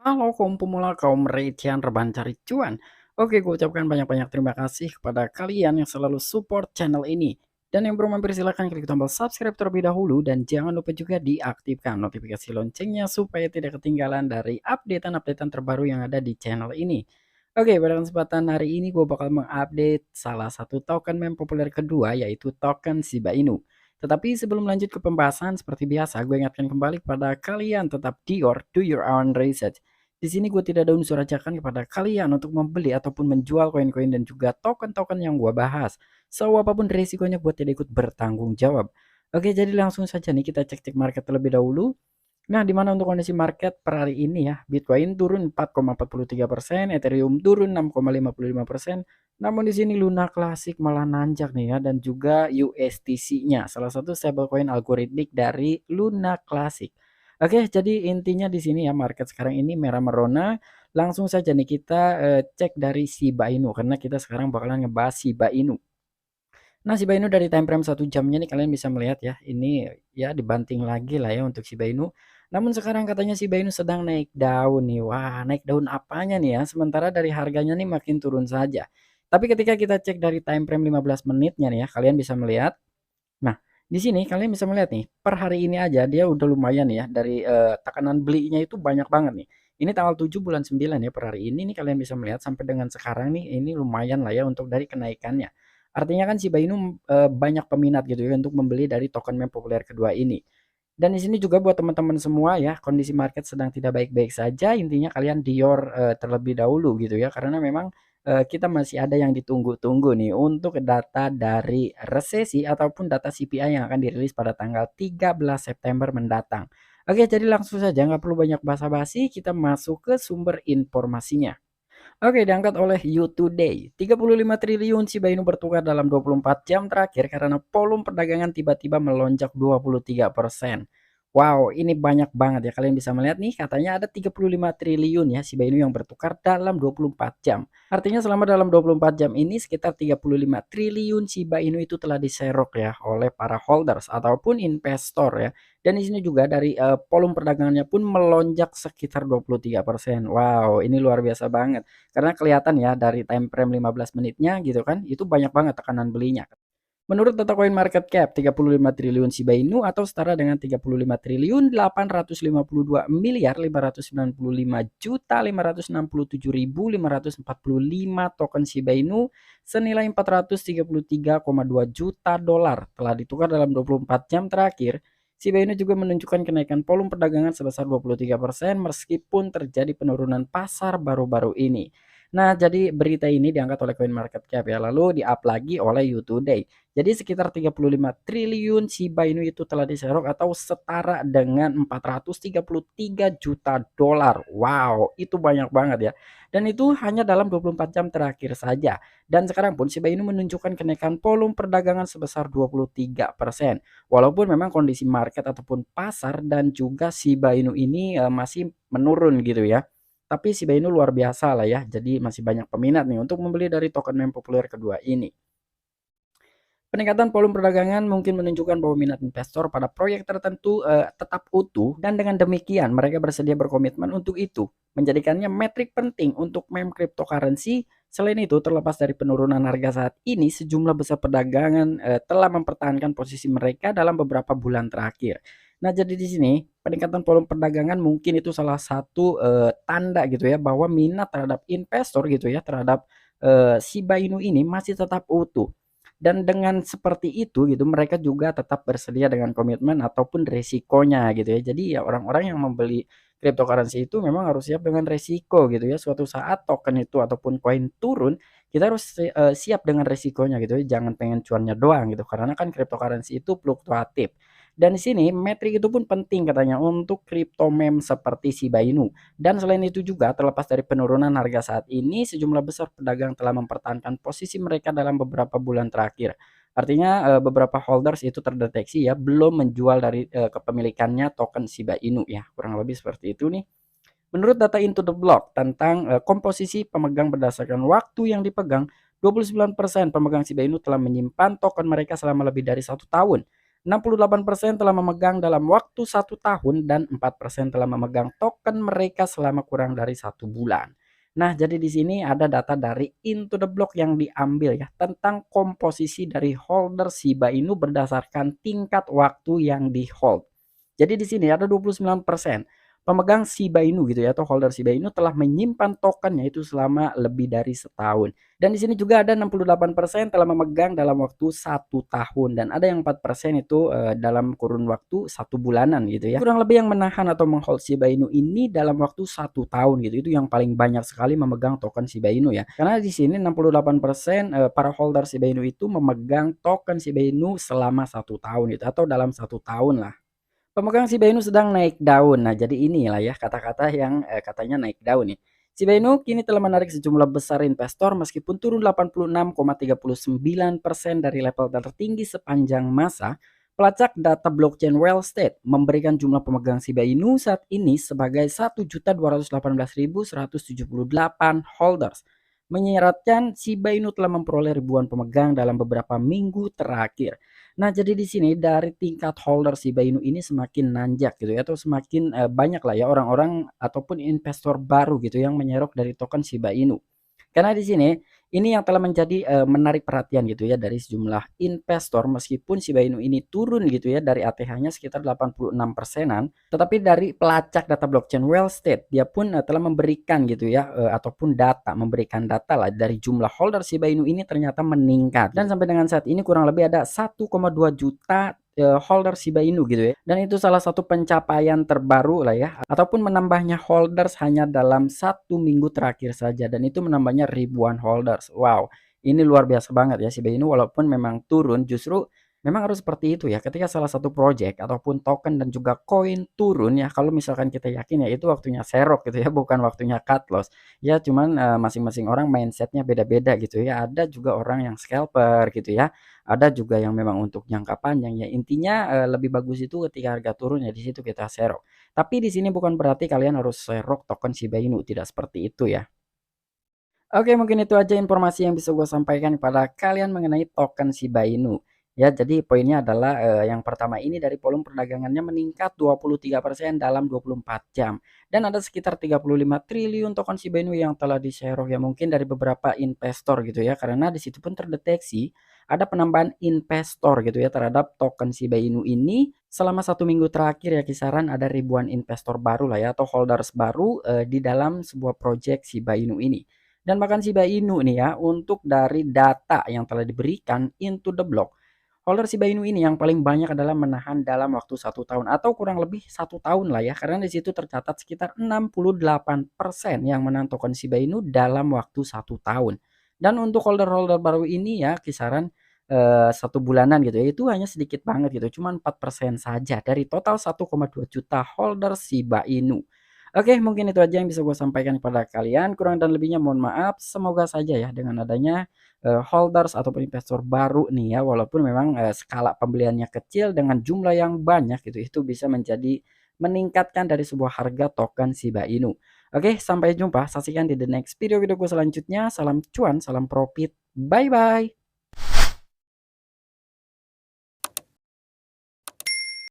Halo kaum pemula, kaum recehan rebahan cari cuan. Oke, gue ucapkan banyak-banyak terima kasih kepada kalian yang selalu support channel ini. Dan yang belum mampir silahkan klik tombol subscribe terlebih dahulu dan jangan lupa juga diaktifkan notifikasi loncengnya supaya tidak ketinggalan dari updatean-updatean terbaru yang ada di channel ini. Oke, pada kesempatan hari ini gue bakal mengupdate salah satu token meme populer kedua yaitu token Shiba Inu. Tetapi sebelum lanjut ke pembahasan seperti biasa, gue ingatkan kembali kepada kalian tetap do your own research. Di sini gue tidak ada unsur ajakan kepada kalian untuk membeli ataupun menjual koin-koin dan juga token-token yang gue bahas. So, apapun risikonya gue tidak ikut bertanggung jawab. Oke, jadi langsung saja nih kita cek-cek market terlebih dahulu. Nah, di mana untuk kondisi market per hari ini ya, Bitcoin turun 4,43%, Ethereum turun 6,55%. Namun di sini Luna Classic malah nanjak nih ya dan juga USTC-nya, salah satu stablecoin algoritmik dari Luna Classic. Oke, jadi intinya di sini ya market sekarang ini merah merona. Langsung saja nih kita cek dari Shiba Inu karena kita sekarang bakalan ngebahas Shiba Inu. Nah, Shiba Inu dari time frame 1 jamnya nih kalian bisa melihat ya, ini ya dibanting lagi lah ya untuk Shiba Inu. Namun sekarang katanya Shiba Inu sedang naik daun nih. Wah, naik daun apanya nih ya? Sementara dari harganya nih makin turun saja. Tapi ketika kita cek dari time frame 15 menitnya nih ya, kalian bisa melihat. Nah, di sini kalian bisa melihat nih, per hari ini aja dia udah lumayan ya dari tekanan belinya itu banyak banget nih. Ini tanggal 7 bulan 9 ya per hari ini nih kalian bisa melihat sampai dengan sekarang nih ini lumayan lah ya untuk dari kenaikannya. Artinya kan Shiba Inu banyak peminat gitu ya untuk membeli dari token meme populer kedua ini. Dan di sini juga buat teman-teman semua ya, kondisi market sedang tidak baik-baik saja, intinya kalian dior terlebih dahulu gitu ya, karena memang kita masih ada yang ditunggu-tunggu nih untuk data dari resesi ataupun data CPI yang akan dirilis pada tanggal 13 September mendatang. Oke, jadi langsung saja nggak perlu banyak basa-basi, kita masuk ke sumber informasinya. Oke, diangkat oleh You Today. 35 triliun Shiba Inu bertukar dalam 24 jam terakhir karena volume perdagangan tiba-tiba melonjak 23%. Wow, ini banyak banget ya. Kalian bisa melihat nih, katanya ada 35 triliun ya Shiba Inu yang bertukar dalam 24 jam. Artinya selama dalam 24 jam ini sekitar 35 triliun Shiba Inu itu telah diserok ya oleh para holders ataupun investor ya. Dan di sini juga dari volume perdagangannya pun melonjak sekitar 23%. Wow, ini luar biasa banget. Karena kelihatan ya dari time frame 15 menitnya gitu kan, itu banyak banget tekanan belinya. Menurut data Coin Market Cap, 35 triliun Shiba Inu atau setara dengan 35 triliun 852 miliar 595 juta 567.545 token Shiba Inu senilai 433,2 juta dolar telah ditukar dalam 24 jam terakhir. Shiba Inu juga menunjukkan kenaikan volume perdagangan sebesar 23% meskipun terjadi penurunan pasar baru-baru ini. Nah, jadi berita ini diangkat oleh Coin Market Cap ya, lalu di-up lagi oleh You Today. Jadi sekitar 35 triliun Shiba Inu itu telah diserok atau setara dengan 433 juta dolar. Wow, itu banyak banget ya. Dan itu hanya dalam 24 jam terakhir saja. Dan sekarang pun Shiba Inu menunjukkan kenaikan volume perdagangan sebesar 23%. Walaupun memang kondisi market ataupun pasar dan juga Shiba Inu ini masih menurun gitu ya. Tapi Shiba Inu luar biasa lah ya. Jadi masih banyak peminat nih untuk membeli dari token meme populer kedua ini. Peningkatan volume perdagangan mungkin menunjukkan bahwa minat investor pada proyek tertentu tetap utuh dan dengan demikian mereka bersedia berkomitmen untuk itu, menjadikannya metrik penting untuk meme cryptocurrency. Selain itu, terlepas dari penurunan harga saat ini, sejumlah besar perdagangan telah mempertahankan posisi mereka dalam beberapa bulan terakhir. Nah, jadi di sini peningkatan volume perdagangan mungkin itu salah satu tanda gitu ya bahwa minat terhadap investor gitu ya terhadap Shiba Inu ini masih tetap utuh. Dan dengan seperti itu gitu mereka juga tetap bersedia dengan komitmen ataupun resikonya gitu ya. Jadi ya orang-orang yang membeli cryptocurrency itu memang harus siap dengan resiko gitu ya. Suatu saat token itu ataupun koin turun, kita harus siap dengan resikonya gitu ya. Jangan pengen cuannya doang gitu. Karena kan cryptocurrency itu fluktuatif. Dan di sini metrik itu pun penting katanya untuk crypto meme seperti Shiba Inu. Dan selain itu juga terlepas dari penurunan harga saat ini, sejumlah besar pedagang telah mempertahankan posisi mereka dalam beberapa bulan terakhir. Artinya beberapa holders itu terdeteksi ya belum menjual dari kepemilikannya token Shiba Inu ya. Kurang lebih seperti itu nih. Menurut data Into the Block tentang komposisi pemegang berdasarkan waktu yang dipegang, 29% pemegang Shiba Inu telah menyimpan token mereka selama lebih dari 1 tahun. 68% telah memegang dalam waktu 1 tahun, dan 4% telah memegang token mereka selama kurang dari 1 bulan. Nah, jadi di sini ada data dari Into the Block yang diambil ya tentang komposisi dari holder Shiba Inu berdasarkan tingkat waktu yang di-hold. Jadi di sini ada 29% pemegang Shiba Inu gitu ya, atau holder Shiba Inu telah menyimpan tokennya itu selama lebih dari setahun. Dan di sini juga ada 68% telah memegang dalam waktu 1 tahun, dan ada yang 4% itu dalam kurun waktu 1 bulanan gitu ya. Kurang lebih yang menahan atau menghold Shiba Inu ini dalam waktu 1 tahun gitu. Itu yang paling banyak sekali memegang token Shiba Inu ya. Karena di sini 68% para holder Shiba Inu itu memegang token Shiba Inu selama 1 tahun gitu, atau dalam 1 tahun lah. Pemegang Shiba Inu sedang naik daun. Nah, jadi inilah ya kata-kata yang katanya naik daun nih. Shiba Inu kini telah menarik sejumlah besar investor meskipun turun 86,39% dari level tertinggi sepanjang masa. Pelacak data blockchain Wellstate memberikan jumlah pemegang Shiba Inu saat ini sebagai 1.218.178 holders. Menyiratkan Shiba Inu telah memperoleh ribuan pemegang dalam beberapa minggu terakhir. Nah, jadi di sini dari tingkat holder Shiba Inu ini semakin nanjak gitu ya, atau semakin banyak lah ya orang-orang ataupun investor baru gitu yang menyerok dari token Shiba Inu. Karena di sini, ini yang telah menjadi, menarik perhatian gitu ya dari sejumlah investor meskipun Shiba Inu ini turun gitu ya dari ATH-nya sekitar 86%-an, tetapi dari pelacak data blockchain Wellstate dia pun, telah memberikan gitu ya, ataupun memberikan data lah dari jumlah holder Shiba Inu ini ternyata meningkat, dan sampai dengan saat ini kurang lebih ada 1,2 juta holder Shiba Inu gitu ya. Dan itu salah satu pencapaian terbaru lah ya, ataupun menambahnya holders hanya dalam 1 minggu terakhir saja, dan itu menambahnya ribuan holders. Wow, ini luar biasa banget ya Shiba Inu, walaupun memang turun, justru memang harus seperti itu ya. Ketika salah satu project ataupun token dan juga koin turun ya, kalau misalkan kita yakin ya itu waktunya serok gitu ya, bukan waktunya cut loss. Ya cuman masing-masing orang mindsetnya beda-beda gitu ya. Ada juga orang yang scalper gitu ya, ada juga yang memang untuk jangka panjang ya. Intinya lebih bagus itu ketika harga turun ya di situ kita serok. Tapi di sini bukan berarti kalian harus serok token Shiba Inu, tidak seperti itu ya. Oke, mungkin itu aja informasi yang bisa gue sampaikan kepada kalian mengenai token Shiba Inu. Ya, jadi poinnya adalah yang pertama ini dari volume perdagangannya meningkat 23% dalam 24 jam. Dan ada sekitar 35 triliun token Shiba Inu yang telah diserok ya mungkin dari beberapa investor gitu ya. Karena di situ pun terdeteksi ada penambahan investor gitu ya terhadap token Shiba Inu ini selama 1 minggu terakhir ya, kisaran ada ribuan investor baru lah ya, atau holders baru di dalam sebuah project Shiba Inu ini. Dan bahkan Shiba Inu nih ya, untuk dari data yang telah diberikan Into the Block, holder Shiba Inu ini yang paling banyak adalah menahan dalam waktu 1 tahun atau kurang lebih 1 tahun lah ya, karena di situ tercatat sekitar 68% yang menahan token Shiba Inu dalam waktu 1 tahun. Dan untuk holder-holder baru ini ya kisaran 1 bulanan gitu ya, itu hanya sedikit banget gitu, cuma 4% saja dari total 1,2 juta holder Shiba Inu. Oke, mungkin itu aja yang bisa gue sampaikan kepada kalian. Kurang dan lebihnya mohon maaf. Semoga saja ya dengan adanya holders ataupun investor baru nih ya, walaupun memang skala pembeliannya kecil dengan jumlah yang banyak gitu, itu bisa menjadi meningkatkan dari sebuah harga token Shiba Inu. Oke, sampai jumpa. Saksikan di the next video-videoku selanjutnya. Salam cuan, salam profit. Bye bye.